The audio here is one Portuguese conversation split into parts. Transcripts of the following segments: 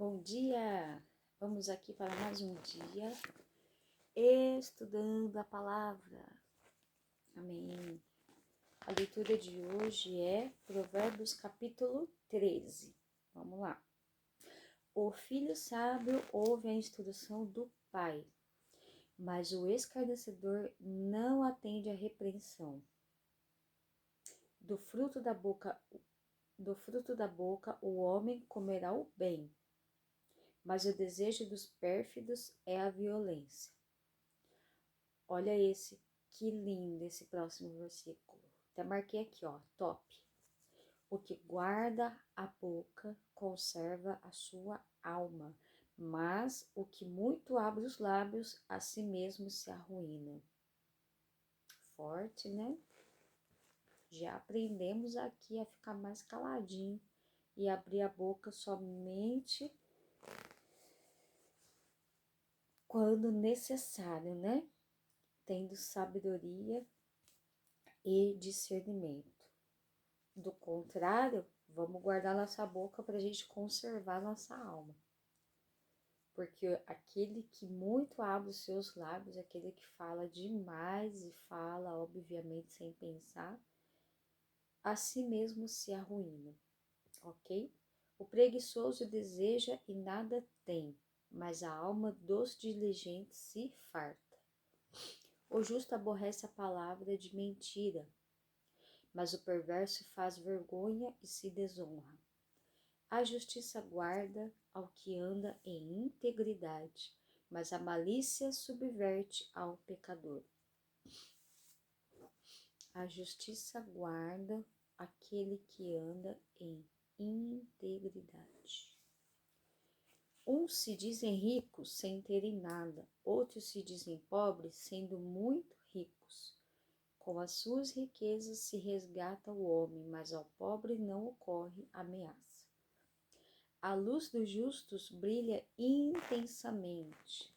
Bom dia! Vamos aqui para mais um dia estudando a palavra. Amém. A leitura de hoje é Provérbios capítulo 13. Vamos lá. O filho sábio ouve a instrução do pai, mas o escarnecedor não atende à repreensão. Do fruto da boca o homem comerá o bem, mas o desejo dos pérfidos é a violência. Olha que lindo esse próximo versículo. Até marquei aqui, ó, top. O que guarda a boca conserva a sua alma, mas o que muito abre os lábios a si mesmo se arruína. Forte, né? Já aprendemos aqui a ficar mais caladinho e abrir a boca somente quando necessário, né? Tendo sabedoria e discernimento. Do contrário, vamos guardar nossa boca para a gente conservar nossa alma. Porque aquele que muito abre os seus lábios, aquele que fala demais e fala, obviamente, sem pensar, a si mesmo se arruína, ok? O preguiçoso deseja e nada tem, mas a alma dos diligentes se farta. O justo aborrece a palavra de mentira, mas o perverso faz vergonha e se desonra. A justiça guarda ao que anda em integridade, mas a malícia subverte ao pecador. A justiça guarda aquele que anda em integridade. Uns se dizem ricos sem terem nada, outros se dizem pobres sendo muito ricos. Com as suas riquezas se resgata o homem, mas ao pobre não ocorre ameaça. A luz dos justos brilha intensamente,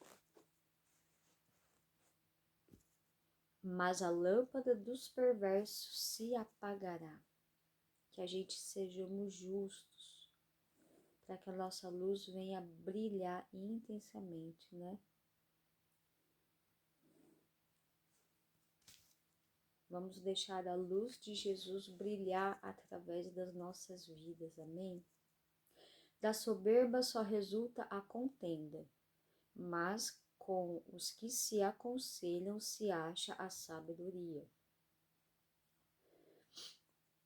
mas a lâmpada dos perversos se apagará. Que a gente sejamos justos, para que a nossa luz venha brilhar intensamente, né? Vamos deixar a luz de Jesus brilhar através das nossas vidas, amém? Da soberba só resulta a contenda, mas com os que se aconselham se acha a sabedoria.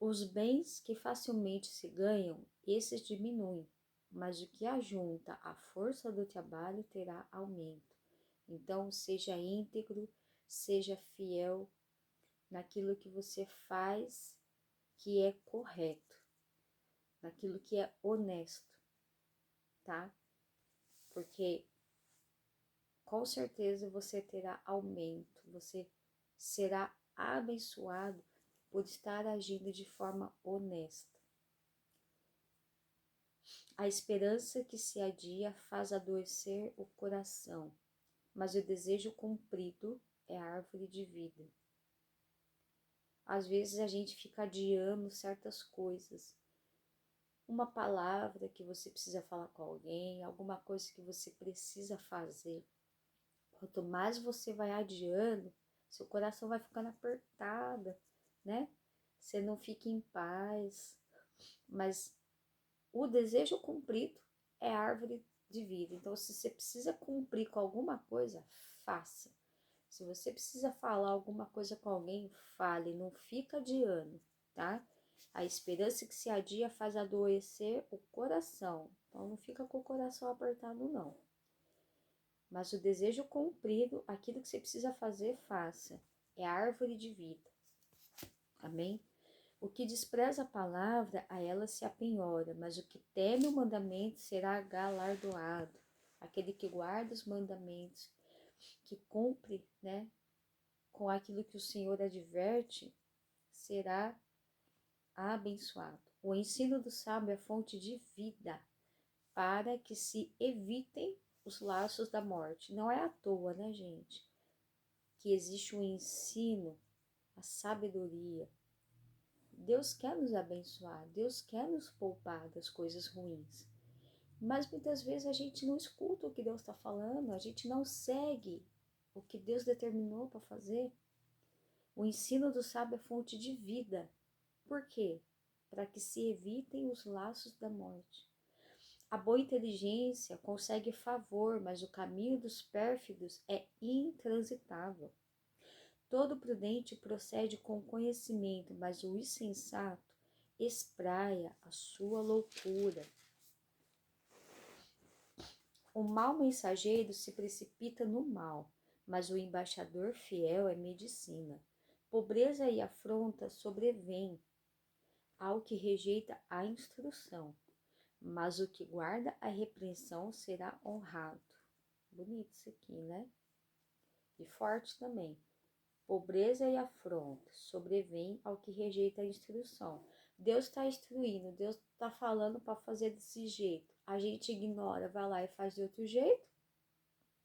Os bens que facilmente se ganham, esses diminuem, mas o que ajunta a força do trabalho terá aumento. Então, seja íntegro, seja fiel naquilo que você faz que é correto, naquilo que é honesto, tá? Porque com certeza você terá aumento, você será abençoado por estar agindo de forma honesta. A esperança que se adia faz adoecer o coração, mas o desejo cumprido é a árvore de vida. Às vezes a gente fica adiando certas coisas. Uma palavra que você precisa falar com alguém, alguma coisa que você precisa fazer. Quanto mais você vai adiando, seu coração vai ficando apertado, né? Você não fica em paz. Mas o desejo cumprido é árvore de vida. Então, se você precisa cumprir com alguma coisa, faça. Se você precisa falar alguma coisa com alguém, fale. Não fica adiando, tá? A esperança que se adia faz adoecer o coração. Então, não fica com o coração apertado, não. Mas o desejo cumprido, aquilo que você precisa fazer, faça. É a árvore de vida. Amém? O que despreza a palavra, a ela se apenhora, mas o que teme o mandamento será galardoado. Aquele que guarda os mandamentos, que cumpre, né, com aquilo que o Senhor adverte, será abençoado. O ensino do sábio é fonte de vida, para que se evitem os laços da morte. Não é à toa, né, gente, que existe um ensino, a sabedoria. Deus quer nos abençoar, Deus quer nos poupar das coisas ruins. Mas muitas vezes a gente não escuta o que Deus está falando, a gente não segue o que Deus determinou para fazer. O ensino do sábio é fonte de vida. Por quê? Para que se evitem os laços da morte. A boa inteligência consegue favor, mas o caminho dos pérfidos é intransitável. Todo prudente procede com conhecimento, mas o insensato espraia a sua loucura. O mau mensageiro se precipita no mal, mas o embaixador fiel é medicina. Pobreza e afronta sobrevêm ao que rejeita a instrução, mas o que guarda a repreensão será honrado. Bonito isso aqui, né? E forte também. Pobreza e afronta sobrevêm ao que rejeita a instrução. Deus está instruindo, Deus está falando para fazer desse jeito. A gente ignora, vai lá e faz de outro jeito.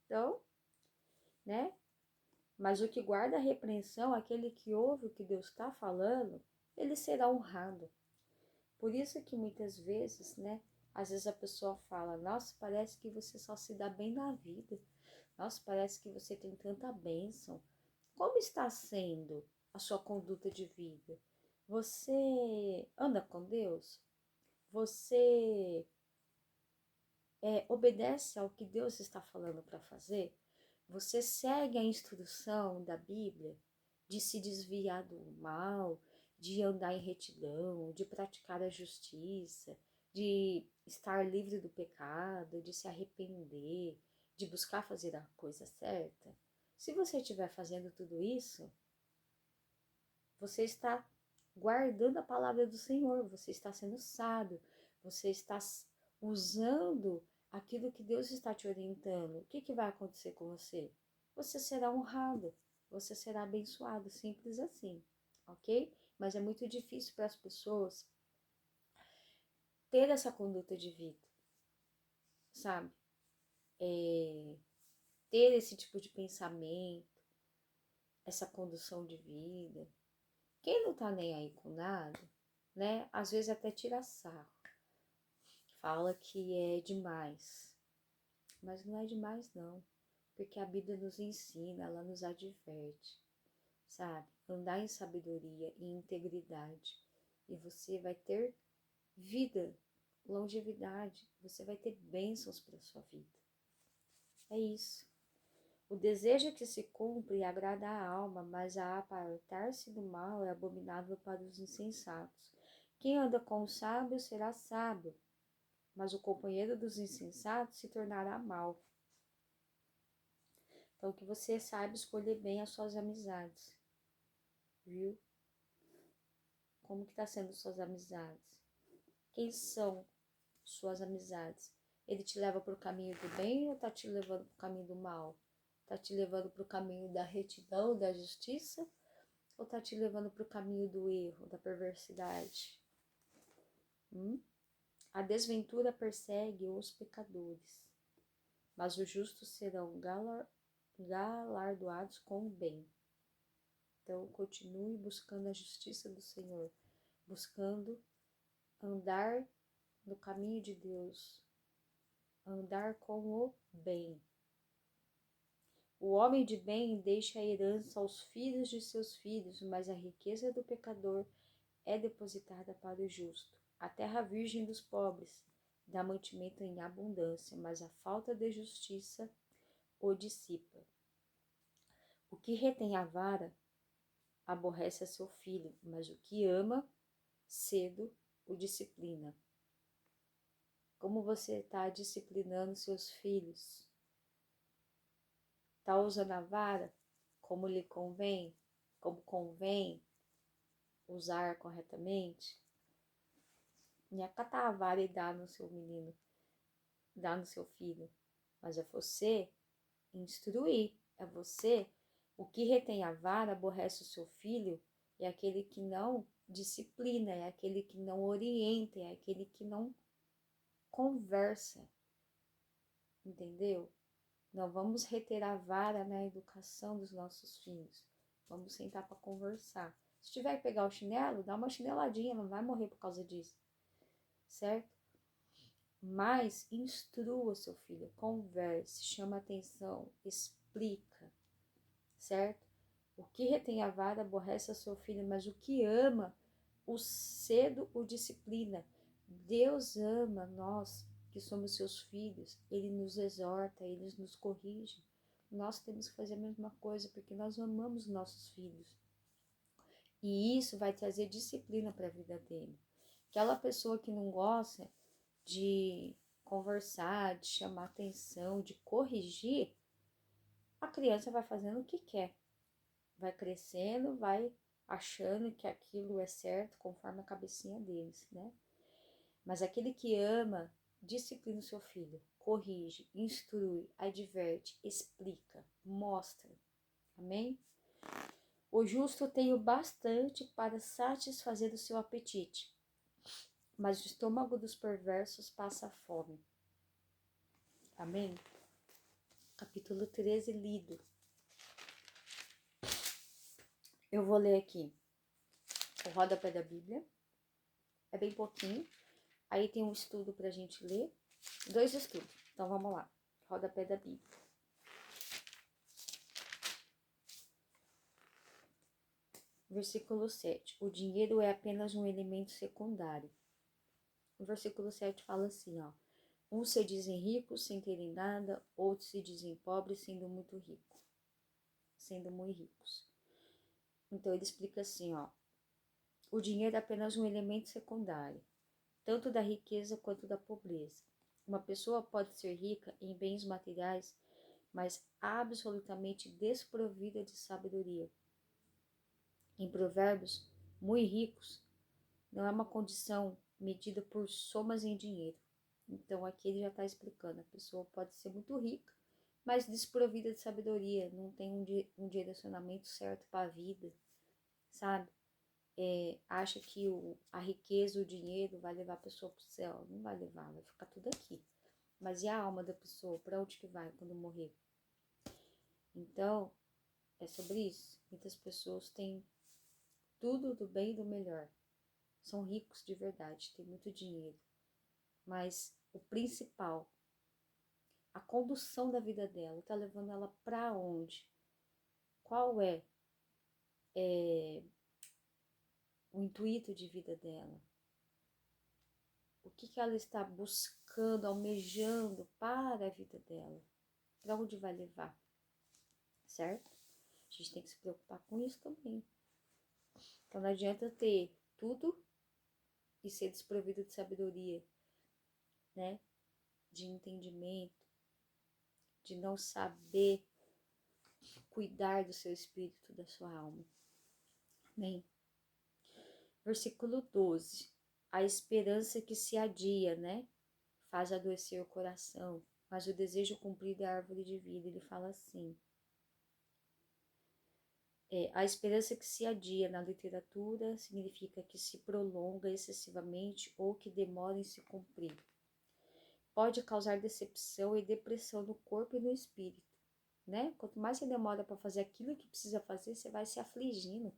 Então, né? Mas o que guarda a repreensão, aquele que ouve o que Deus está falando, ele será honrado. Por isso que muitas vezes, né? Às vezes a pessoa fala, nossa, parece que você só se dá bem na vida. Nossa, parece que você tem tanta bênção. Como está sendo a sua conduta de vida? Você anda com Deus? Você obedece ao que Deus está falando para fazer? Você segue a instrução da Bíblia de se desviar do mal, de andar em retidão, de praticar a justiça, de estar livre do pecado, de se arrepender, de buscar fazer a coisa certa? Se você estiver fazendo tudo isso, você está guardando a palavra do Senhor, você está sendo sábio, você está usando aquilo que Deus está te orientando. O que vai acontecer com você? Você será honrado, você será abençoado, simples assim, ok? Mas é muito difícil para as pessoas ter essa conduta de vida, sabe? Ter esse tipo de pensamento, essa condução de vida. Quem não tá nem aí com nada, né? Às vezes até tira sarro. Fala que é demais. Mas não é demais não. Porque a Bíblia nos ensina, ela nos adverte, sabe? Andar em sabedoria e integridade. E você vai ter vida, longevidade. Você vai ter bênçãos para sua vida. É isso. O desejo que se cumpre agrada a alma, mas a apartar-se do mal é abominável para os insensatos. Quem anda com o sábio será sábio, mas o companheiro dos insensatos se tornará mau. Então, que você saiba escolher bem as suas amizades, viu? Como que tá sendo suas amizades? Quem são suas amizades? Ele te leva para o caminho do bem ou tá te levando para o caminho do mal? Tá te levando para o caminho da retidão, da justiça? Ou tá te levando para o caminho do erro, da perversidade? A desventura persegue os pecadores, mas os justos serão galardoados com o bem. Então, continue buscando a justiça do Senhor, buscando andar no caminho de Deus, andar com o bem. O homem de bem deixa a herança aos filhos de seus filhos, mas a riqueza do pecador é depositada para o justo. A terra virgem dos pobres dá mantimento em abundância, mas a falta de justiça o dissipa. O que retém a vara aborrece a seu filho, mas o que ama cedo o disciplina. Como você está disciplinando seus filhos? Está usando a vara como lhe convém? Como convém usar corretamente? Não é catar a vara e dar no seu menino, dar no seu filho. Mas é você instruir, é você. O que retém a vara aborrece o seu filho, é aquele que não disciplina, é aquele que não orienta, é aquele que não conversa, entendeu? Não vamos reter a vara na educação dos nossos filhos. Vamos sentar para conversar. Se tiver que pegar o chinelo, dá uma chineladinha, não vai morrer por causa disso, certo? Mas instrua seu filho, converse, chama atenção, explica, certo? O que retém a vara aborrece a seu filho, mas o que ama, o cedo o disciplina. Deus ama nós, que somos seus filhos, Ele nos exorta, Ele nos corrige. Nós temos que fazer a mesma coisa, porque nós amamos nossos filhos. E isso vai trazer disciplina para a vida dele. Aquela pessoa que não gosta de conversar, de chamar atenção, de corrigir, a criança vai fazendo o que quer. Vai crescendo, vai achando que aquilo é certo conforme a cabecinha deles, né? Mas aquele que ama, disciplina o seu filho, corrige, instrui, adverte, explica, mostra. Amém? O justo tem o bastante para satisfazer o seu apetite, mas o estômago dos perversos passa fome. Amém? Capítulo 13, lido. Eu vou ler aqui o rodapé da Bíblia. É bem pouquinho. Aí tem um estudo pra gente ler. 2 estudos. Então vamos lá. Rodapé da Bíblia. Versículo 7. O dinheiro é apenas um elemento secundário. O versículo 7 fala assim, ó. Uns se dizem ricos sem terem nada, outros se dizem pobres sendo muito ricos. Sendo muito ricos. Então ele explica assim, ó. O dinheiro é apenas um elemento secundário, tanto da riqueza quanto da pobreza. Uma pessoa pode ser rica em bens materiais, mas absolutamente desprovida de sabedoria. Em Provérbios, muito ricos não é uma condição medida por somas em dinheiro. Então aqui ele já está explicando, a pessoa pode ser muito rica, mas desprovida de sabedoria, não tem um direcionamento certo para a vida, sabe? Acha que a riqueza, o dinheiro vai levar a pessoa para o céu. Não vai levar, vai ficar tudo aqui. Mas e a alma da pessoa? Para onde que vai quando morrer? Então, é sobre isso. Muitas pessoas têm tudo do bem e do melhor. São ricos de verdade, têm muito dinheiro. Mas o principal, a condução da vida dela, tá levando ela para onde? Qual é o intuito de vida dela? O que ela está buscando, almejando para a vida dela? Para onde vai levar? Certo? A gente tem que se preocupar com isso também. Então não adianta ter tudo e ser desprovido de sabedoria, né? De entendimento, de não saber cuidar do seu espírito, da sua alma. Amém? Versículo 12. A esperança que se adia, né? Faz adoecer o coração, mas o desejo cumprido é a árvore de vida. Ele fala assim. A esperança que se adia na literatura significa que se prolonga excessivamente ou que demora em se cumprir. Pode causar decepção e depressão no corpo e no espírito, né? Quanto mais você demora para fazer aquilo que precisa fazer, você vai se afligindo,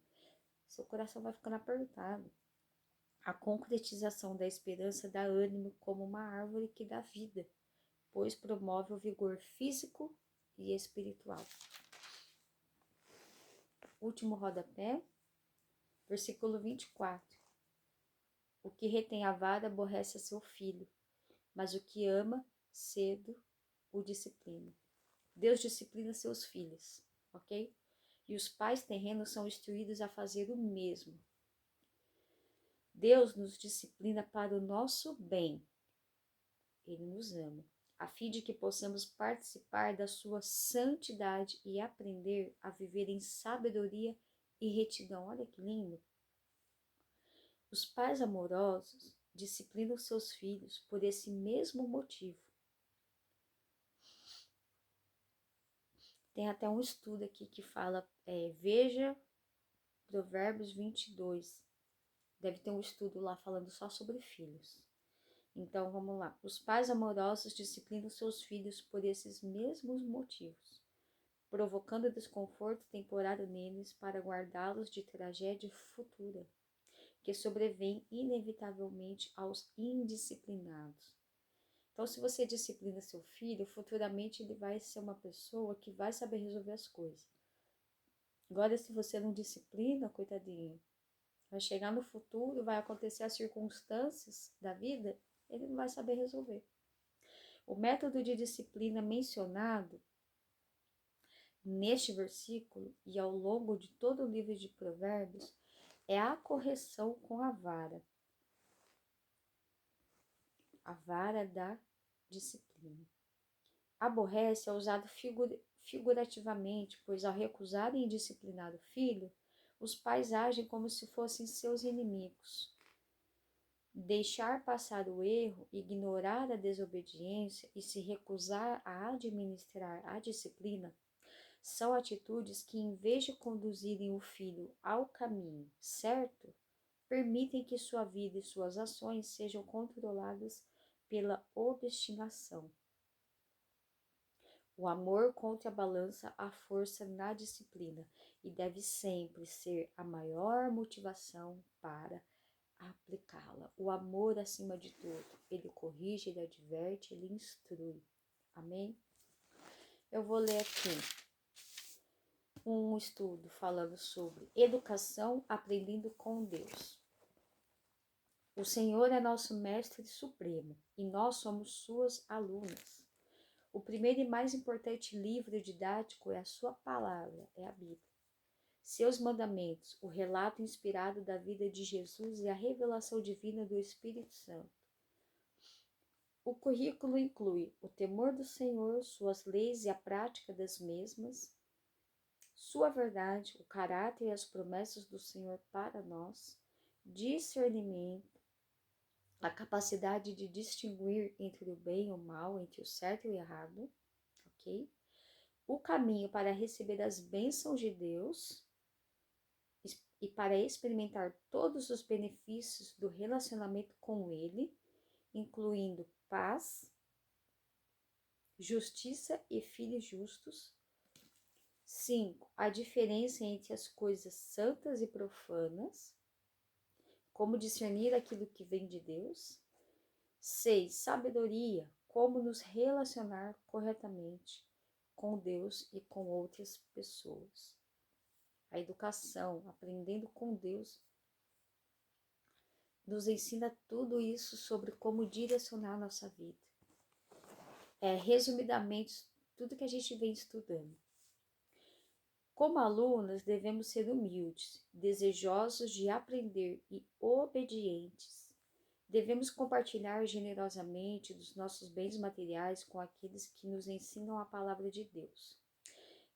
seu coração vai ficando apertado. A concretização da esperança dá ânimo como uma árvore que dá vida, pois promove o vigor físico e espiritual. Último rodapé, versículo 24. O que retém a vara aborrece a seu filho, mas o que ama, cedo o disciplina. Deus disciplina seus filhos, ok? E os pais terrenos são instruídos a fazer o mesmo. Deus nos disciplina para o nosso bem. Ele nos ama, a fim de que possamos participar da sua santidade e aprender a viver em sabedoria e retidão. Olha que lindo! Os pais amorosos disciplinam seus filhos por esse mesmo motivo. Tem até um estudo aqui que fala, veja Provérbios 22. Deve ter um estudo lá falando só sobre filhos. Então, vamos lá. Os pais amorosos disciplinam seus filhos por esses mesmos motivos, provocando desconforto temporário neles para guardá-los de tragédia futura, que sobrevém inevitavelmente aos indisciplinados. Então, se você disciplina seu filho, futuramente ele vai ser uma pessoa que vai saber resolver as coisas. Agora, se você não disciplina, coitadinho, vai chegar no futuro, vai acontecer as circunstâncias da vida, ele não vai saber resolver. O método de disciplina mencionado neste versículo e ao longo de todo o livro de Provérbios é a correção com a vara da disciplina. Aborrece é usado figurativamente, pois ao recusarem disciplinar o filho, os pais agem como se fossem seus inimigos. Deixar passar o erro, ignorar a desobediência e se recusar a administrar a disciplina são atitudes que, em vez de conduzirem o filho ao caminho certo, permitem que sua vida e suas ações sejam controladas pela obstinação. O amor contrabalança a força na disciplina e deve sempre ser a maior motivação para aplicá-la. O amor acima de tudo. Ele corrige, ele adverte, ele instrui. Amém? Eu vou ler aqui um estudo falando sobre educação aprendendo com Deus. O Senhor é nosso mestre supremo e nós somos suas alunas. O primeiro e mais importante livro didático é a sua palavra, é a Bíblia. Seus mandamentos, o relato inspirado da vida de Jesus e a revelação divina do Espírito Santo. O currículo inclui o temor do Senhor, suas leis e a prática das mesmas, sua verdade, o caráter e as promessas do Senhor para nós, discernimento, a capacidade de distinguir entre o bem e o mal, entre o certo e o errado, ok? O caminho para receber as bênçãos de Deus e para experimentar todos os benefícios do relacionamento com Ele, incluindo paz, justiça e filhos justos. 5. A diferença entre as coisas santas e profanas, como discernir aquilo que vem de Deus. 6. Sabedoria, como nos relacionar corretamente com Deus e com outras pessoas. A educação, aprendendo com Deus, nos ensina tudo isso sobre como direcionar a nossa vida. Resumidamente, tudo que a gente vem estudando. Como alunas, devemos ser humildes, desejosos de aprender e obedientes. Devemos compartilhar generosamente dos nossos bens materiais com aqueles que nos ensinam a palavra de Deus.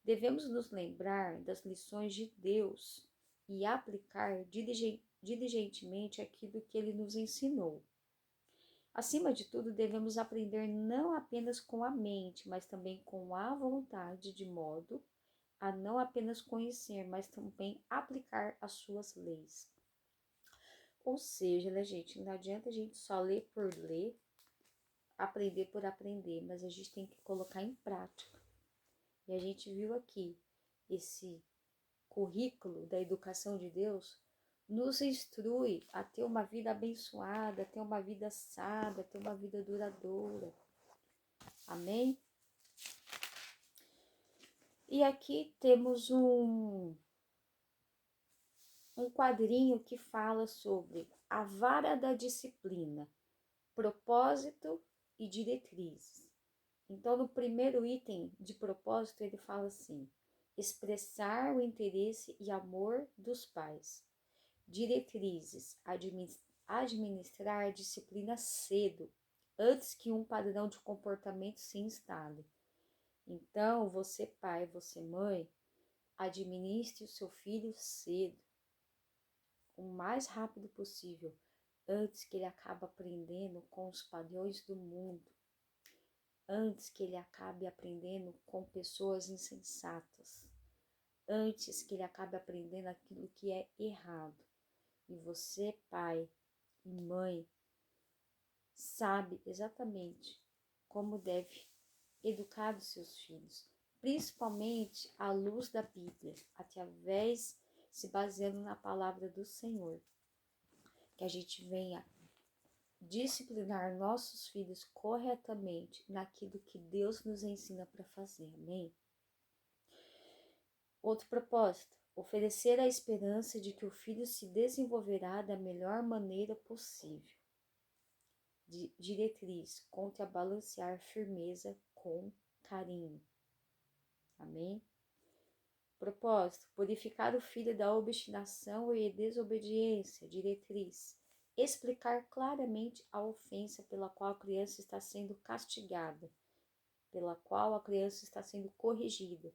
Devemos nos lembrar das lições de Deus e aplicar diligentemente aquilo que Ele nos ensinou. Acima de tudo, devemos aprender não apenas com a mente, mas também com a vontade, de modo a não apenas conhecer, mas também aplicar as suas leis. Ou seja, né, gente, não adianta a gente só ler por ler, aprender por aprender, mas a gente tem que colocar em prática. E a gente viu aqui esse currículo da educação de Deus nos instrui a ter uma vida abençoada, a ter uma vida sábia, a ter uma vida duradoura. Amém? E aqui temos um quadrinho que fala sobre a vara da disciplina, propósito e diretrizes. Então, no primeiro item de propósito, ele fala assim: expressar o interesse e amor dos pais. Diretrizes: administrar a disciplina cedo, antes que um padrão de comportamento se instale. Então, você pai, você mãe, administre o seu filho cedo, o mais rápido possível, antes que ele acabe aprendendo com os padrões do mundo, antes que ele acabe aprendendo com pessoas insensatas, antes que ele acabe aprendendo aquilo que é errado. E você, pai e mãe, sabe exatamente como deve educar os seus filhos, principalmente à luz da Bíblia, através se baseando na palavra do Senhor. Que a gente venha disciplinar nossos filhos corretamente naquilo que Deus nos ensina para fazer. Amém? Outro propósito: oferecer a esperança de que o filho se desenvolverá da melhor maneira possível. Diretriz: contrabalancear firmeza com carinho. Amém? Propósito: purificar o filho da obstinação e desobediência. Diretriz: explicar claramente a ofensa pela qual a criança está sendo castigada, pela qual a criança está sendo corrigida.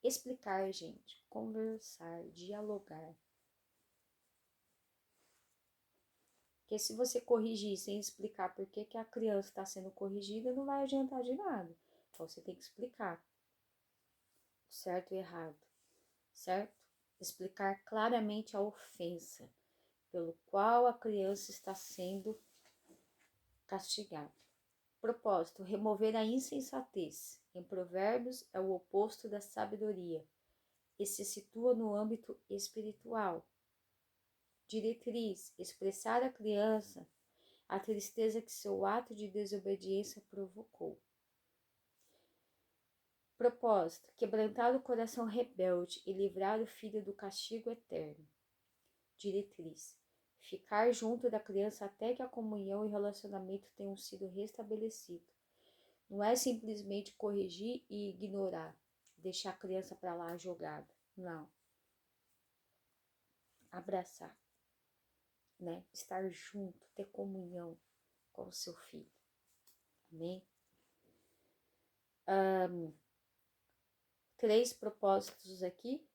Explicar, gente, conversar, dialogar. Porque se você corrigir sem explicar por que a criança está sendo corrigida, não vai adiantar de nada. Então você tem que explicar o certo e errado, certo? Explicar claramente a ofensa pelo qual a criança está sendo castigada. Propósito: remover a insensatez. Em Provérbios, é o oposto da sabedoria e se situa no âmbito espiritual. Diretriz: expressar à criança a tristeza que seu ato de desobediência provocou. Propósito: quebrantar o coração rebelde e livrar o filho do castigo eterno. Diretriz: ficar junto da criança até que a comunhão e relacionamento tenham sido restabelecidos. Não é simplesmente corrigir e ignorar, deixar a criança para lá jogada. Não. Abraçar, né? Estar junto, ter comunhão com o seu filho. Amém? 3 propósitos aqui: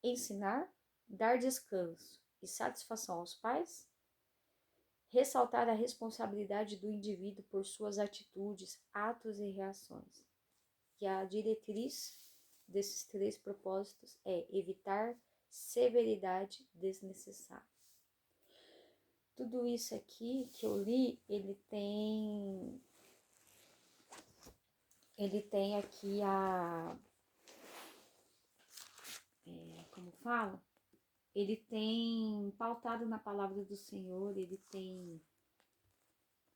ensinar, dar descanso e satisfação aos pais, ressaltar a responsabilidade do indivíduo por suas atitudes, atos e reações. E a diretriz desses 3 propósitos é evitar severidade desnecessária. Tudo isso aqui que eu li, ele tem aqui como fala? Ele tem pautado na palavra do Senhor, ele tem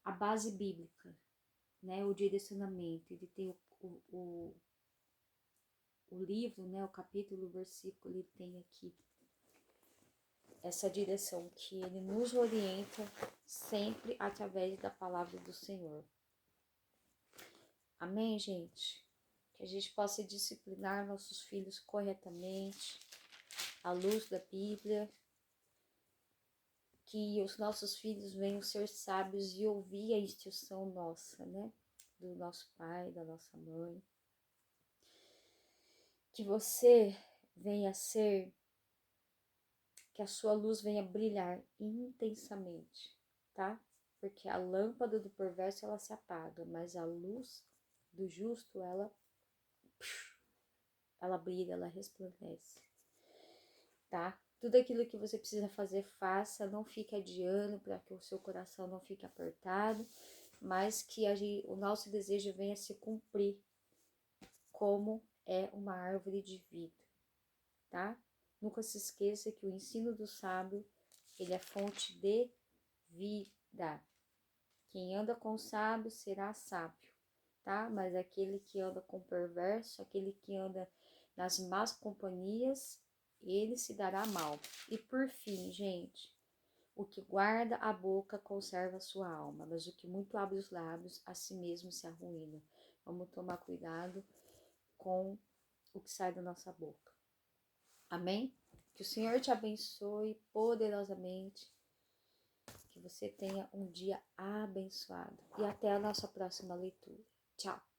a base bíblica, né? O direcionamento, ele tem o livro, né? O capítulo, o versículo, ele tem aqui essa direção que ele nos orienta sempre através da palavra do Senhor. Amém, gente? Que a gente possa disciplinar nossos filhos corretamente, à luz da Bíblia, que os nossos filhos venham ser sábios e ouvir a instrução nossa, né? Do nosso pai, da nossa mãe. Que você venha ser, que a sua luz venha brilhar intensamente, tá? Porque a lâmpada do perverso, ela se apaga, mas a luz do justo, ela brilha, ela resplandece, tá? Tudo aquilo que você precisa fazer, faça, não fique adiando para que o seu coração não fique apertado, mas que o nosso desejo venha se cumprir, como é uma árvore de vida, tá? Nunca se esqueça que o ensino do sábio, ele é fonte de vida. Quem anda com o sábio será sábio, tá? Mas aquele que anda com o perverso, aquele que anda nas más companhias, ele se dará mal. E por fim, gente, o que guarda a boca conserva a sua alma, mas o que muito abre os lábios, a si mesmo se arruína. Vamos tomar cuidado com o que sai da nossa boca. Amém? Que o Senhor te abençoe poderosamente, que você tenha um dia abençoado. E até a nossa próxima leitura. Tchau!